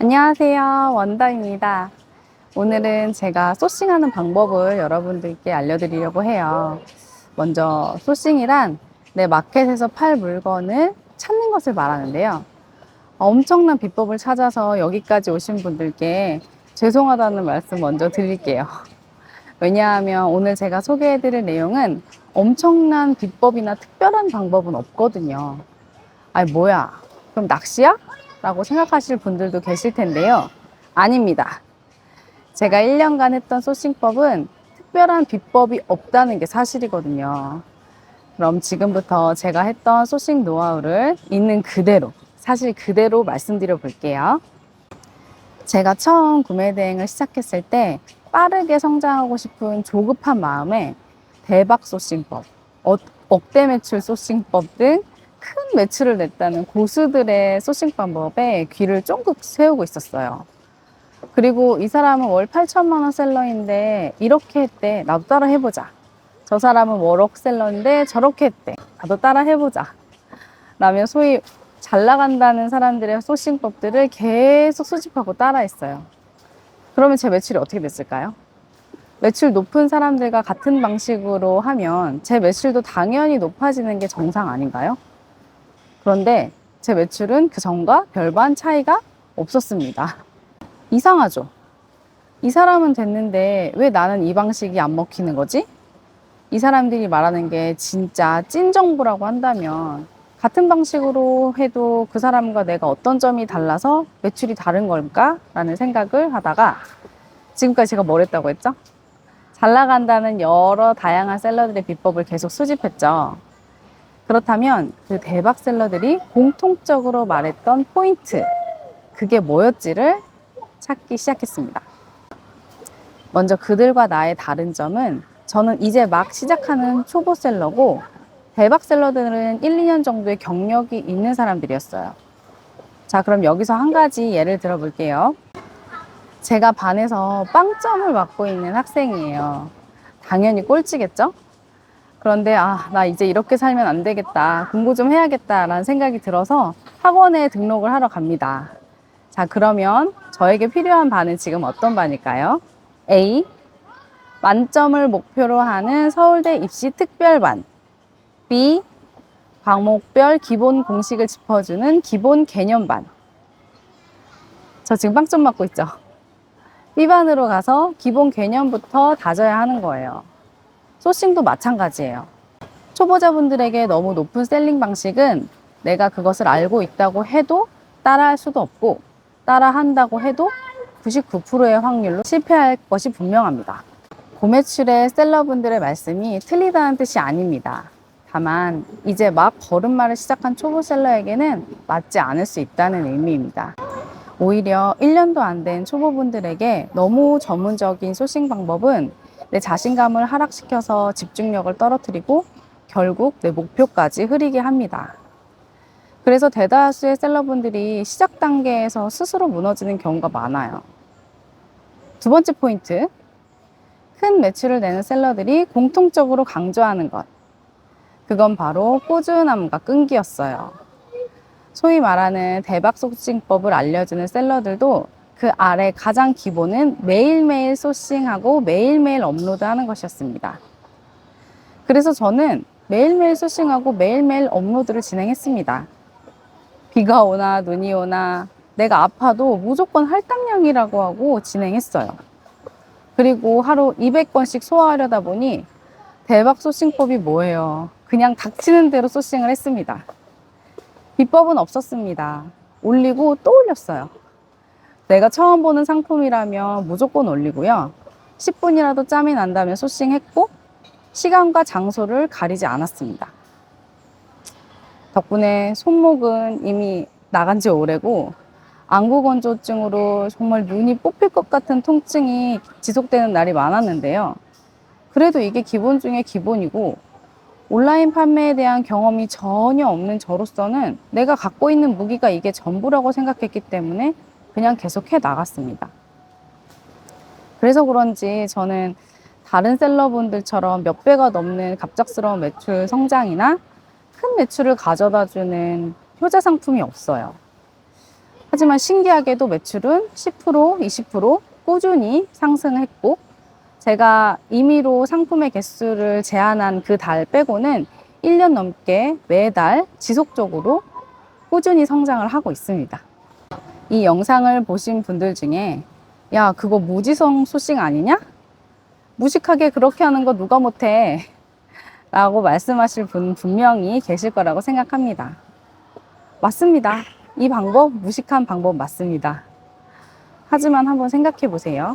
안녕하세요. 원더입니다. 오늘은 제가 소싱하는 방법을 여러분들께 알려드리려고 해요. 먼저 소싱이란 내 마켓에서 팔 물건을 찾는 것을 말하는데요. 엄청난 비법을 찾아서 여기까지 오신 분들께 죄송하다는 말씀 먼저 드릴게요. 왜냐하면 오늘 제가 소개해드릴 내용은 엄청난 비법이나 특별한 방법은 없거든요. 아니, 뭐야? 그럼 낚시야? 라고 생각하실 분들도 계실 텐데요. 아닙니다. 제가 1년간 했던 소싱법은 특별한 비법이 없다는 게 사실이거든요. 그럼 지금부터 제가 했던 소싱 노하우를 있는 그대로, 사실 그대로 말씀드려 볼게요. 제가 처음 구매 대행을 시작했을 때 빠르게 성장하고 싶은 조급한 마음에 대박 소싱법, 억대 매출 소싱법 등 큰 매출을 냈다는 고수들의 소싱 방법에 귀를 쫑긋 세우고 있었어요. 그리고 이 사람은 월 8천만 원 셀러인데 이렇게 했대. 나도 따라 해보자. 저 사람은 월억 셀러인데 저렇게 했대. 나도 따라 해보자. 라며 소위 잘 나간다는 사람들의 소싱법들을 계속 수집하고 따라했어요. 그러면 제 매출이 어떻게 됐을까요? 매출 높은 사람들과 같은 방식으로 하면 제 매출도 당연히 높아지는 게 정상 아닌가요? 그런데 제 매출은 그 전과 별반 차이가 없었습니다. 이상하죠? 이 사람은 됐는데 왜 나는 이 방식이 안 먹히는 거지? 이 사람들이 말하는 게 진짜 찐 정보라고 한다면 같은 방식으로 해도 그 사람과 내가 어떤 점이 달라서 매출이 다른 걸까? 라는 생각을 하다가 지금까지 제가 뭘 했다고 했죠? 잘 나간다는 여러 다양한 셀러들의 비법을 계속 수집했죠. 그렇다면 그 대박셀러들이 공통적으로 말했던 포인트, 그게 뭐였지를 찾기 시작했습니다. 먼저 그들과 나의 다른 점은 저는 이제 막 시작하는 초보셀러고 대박셀러들은 1, 2년 정도의 경력이 있는 사람들이었어요. 자, 그럼 여기서 한 가지 예를 들어 볼게요. 제가 반에서 빵점을 맡고 있는 학생이에요. 당연히 꼴찌겠죠? 그런데 나 이제 이렇게 살면 안 되겠다. 공부 좀 해야겠다라는 생각이 들어서 학원에 등록을 하러 갑니다. 자, 그러면 저에게 필요한 반은 지금 어떤 반일까요? A. 만점을 목표로 하는 서울대 입시 특별반. B. 과목별 기본 공식을 짚어주는 기본 개념반. 저 지금 빵점 맞고 있죠? B반으로 가서 기본 개념부터 다져야 하는 거예요. 소싱도 마찬가지예요. 초보자분들에게 너무 높은 셀링 방식은 내가 그것을 알고 있다고 해도 따라할 수도 없고 따라한다고 해도 99%의 확률로 실패할 것이 분명합니다. 고매출의 셀러분들의 말씀이 틀리다는 뜻이 아닙니다. 다만 이제 막 걸음마를 시작한 초보 셀러에게는 맞지 않을 수 있다는 의미입니다. 오히려 1년도 안 된 초보분들에게 너무 전문적인 소싱 방법은 내 자신감을 하락시켜서 집중력을 떨어뜨리고 결국 내 목표까지 흐리게 합니다. 그래서 대다수의 셀러분들이 시작 단계에서 스스로 무너지는 경우가 많아요. 두 번째 포인트, 큰 매출을 내는 셀러들이 공통적으로 강조하는 것. 그건 바로 꾸준함과 끈기였어요. 소위 말하는 대박 소싱법을 알려주는 셀러들도 그 아래 가장 기본은 매일매일 소싱하고 매일매일 업로드하는 것이었습니다. 그래서 저는 매일매일 소싱하고 매일매일 업로드를 진행했습니다. 비가 오나 눈이 오나 내가 아파도 무조건 할당량이라고 하고 진행했어요. 그리고 하루 200건씩 소화하려다 보니 대박 소싱법이 뭐예요? 그냥 닥치는 대로 소싱을 했습니다. 비법은 없었습니다. 올리고 또 올렸어요. 내가 처음 보는 상품이라면 무조건 올리고요. 10분이라도 짬이 난다면 소싱했고 시간과 장소를 가리지 않았습니다. 덕분에 손목은 이미 나간 지 오래고 안구건조증으로 정말 눈이 뽑힐 것 같은 통증이 지속되는 날이 많았는데요. 그래도 이게 기본 중에 기본이고 온라인 판매에 대한 경험이 전혀 없는 저로서는 내가 갖고 있는 무기가 이게 전부라고 생각했기 때문에 그냥 계속 해 나갔습니다. 그래서 그런지 저는 다른 셀러분들처럼 몇 배가 넘는 갑작스러운 매출 성장이나 큰 매출을 가져다 주는 효자 상품이 없어요. 하지만 신기하게도 매출은 10%, 20% 꾸준히 상승했고, 제가 임의로 상품의 개수를 제한한 그 달 빼고는 1년 넘게 매달 지속적으로 꾸준히 성장을 하고 있습니다. 이 영상을 보신 분들 중에 야, 그거 무지성 소싱 아니냐? 무식하게 그렇게 하는 거 누가 못해? 라고 말씀하실 분 분명히 계실 거라고 생각합니다. 맞습니다. 이 방법, 무식한 방법 맞습니다. 하지만 한번 생각해 보세요.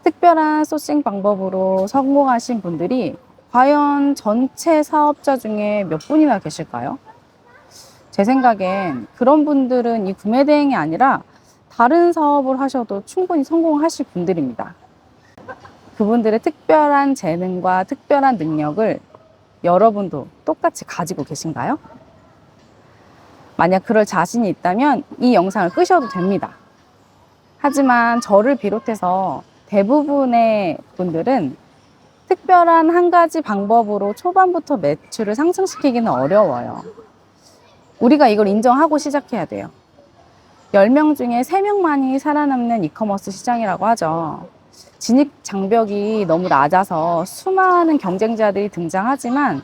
특별한 소싱 방법으로 성공하신 분들이 과연 전체 사업자 중에 몇 분이나 계실까요? 제 생각엔 그런 분들은 이 구매 대행이 아니라 다른 사업을 하셔도 충분히 성공하실 분들입니다. 그분들의 특별한 재능과 특별한 능력을 여러분도 똑같이 가지고 계신가요? 만약 그럴 자신이 있다면 이 영상을 끄셔도 됩니다. 하지만 저를 비롯해서 대부분의 분들은 특별한 한 가지 방법으로 초반부터 매출을 상승시키기는 어려워요. 우리가 이걸 인정하고 시작해야 돼요. 10명 중에 3명만이 살아남는 이커머스 시장이라고 하죠. 진입 장벽이 너무 낮아서 수많은 경쟁자들이 등장하지만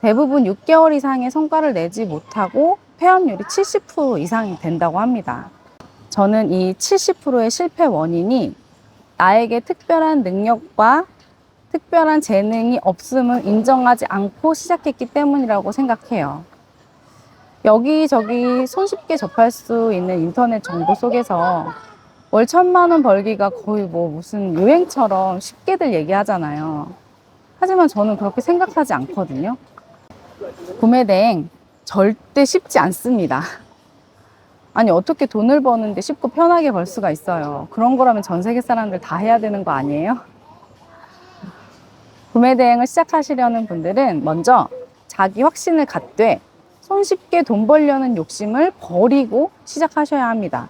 대부분 6개월 이상의 성과를 내지 못하고 폐업률이 70% 이상이 된다고 합니다. 저는 이 70%의 실패 원인이 나에게 특별한 능력과 특별한 재능이 없음을 인정하지 않고 시작했기 때문이라고 생각해요. 여기저기 손쉽게 접할 수 있는 인터넷 정보 속에서 월 1,000만 원 벌기가 거의 뭐 무슨 유행처럼 쉽게들 얘기하잖아요. 하지만 저는 그렇게 생각하지 않거든요. 구매 대행 절대 쉽지 않습니다. 아니, 어떻게 돈을 버는데 쉽고 편하게 벌 수가 있어요. 그런 거라면 전 세계 사람들 다 해야 되는 거 아니에요? 구매 대행을 시작하시려는 분들은 먼저 자기 확신을 갖되 손쉽게 돈 벌려는 욕심을 버리고 시작하셔야 합니다.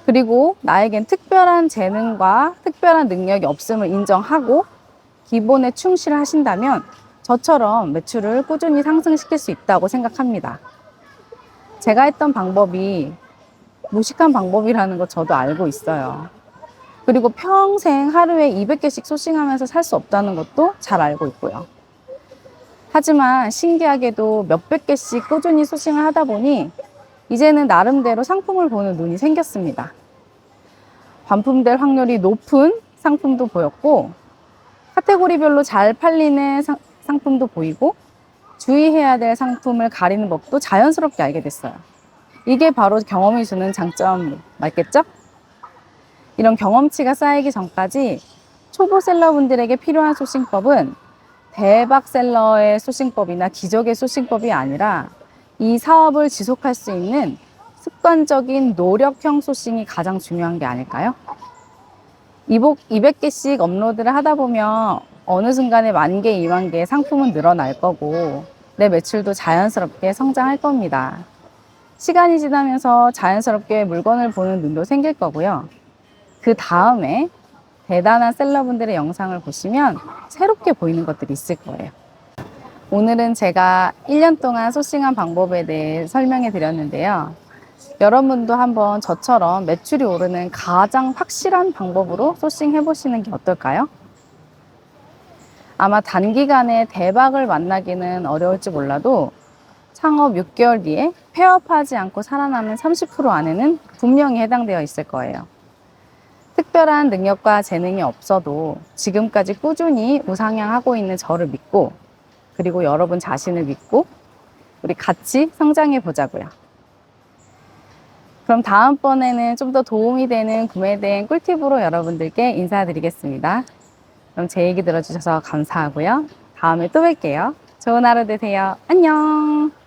그리고 나에겐 특별한 재능과 특별한 능력이 없음을 인정하고 기본에 충실하신다면 저처럼 매출을 꾸준히 상승시킬 수 있다고 생각합니다. 제가 했던 방법이 무식한 방법이라는 거 저도 알고 있어요. 그리고 평생 하루에 200개씩 소싱하면서 살 수 없다는 것도 잘 알고 있고요. 하지만 신기하게도 몇백 개씩 꾸준히 소싱을 하다 보니 이제는 나름대로 상품을 보는 눈이 생겼습니다. 반품될 확률이 높은 상품도 보였고, 카테고리별로 잘 팔리는 상품도 보이고, 주의해야 될 상품을 가리는 법도 자연스럽게 알게 됐어요. 이게 바로 경험이 주는 장점 맞겠죠? 이런 경험치가 쌓이기 전까지 초보 셀러분들에게 필요한 소싱법은 대박 셀러의 소싱법이나 기적의 소싱법이 아니라 이 사업을 지속할 수 있는 습관적인 노력형 소싱이 가장 중요한 게 아닐까요? 이복 200개씩 업로드를 하다 보면 어느 순간에 10,000개, 20,000개의 상품은 늘어날 거고 내 매출도 자연스럽게 성장할 겁니다. 시간이 지나면서 자연스럽게 물건을 보는 눈도 생길 거고요. 그 다음에 대단한 셀러분들의 영상을 보시면 새롭게 보이는 것들이 있을 거예요. 오늘은 제가 1년 동안 소싱한 방법에 대해 설명해 드렸는데요. 여러분도 한번 저처럼 매출이 오르는 가장 확실한 방법으로 소싱해 보시는 게 어떨까요? 아마 단기간에 대박을 만나기는 어려울지 몰라도 창업 6개월 뒤에 폐업하지 않고 살아남은 30% 안에는 분명히 해당되어 있을 거예요. 특별한 능력과 재능이 없어도 지금까지 꾸준히 우상향하고 있는 저를 믿고, 그리고 여러분 자신을 믿고 우리 같이 성장해 보자고요. 그럼 다음번에는 좀 더 도움이 되는 구매대행 꿀팁으로 여러분들께 인사드리겠습니다. 그럼 제 얘기 들어주셔서 감사하고요. 다음에 또 뵐게요. 좋은 하루 되세요. 안녕.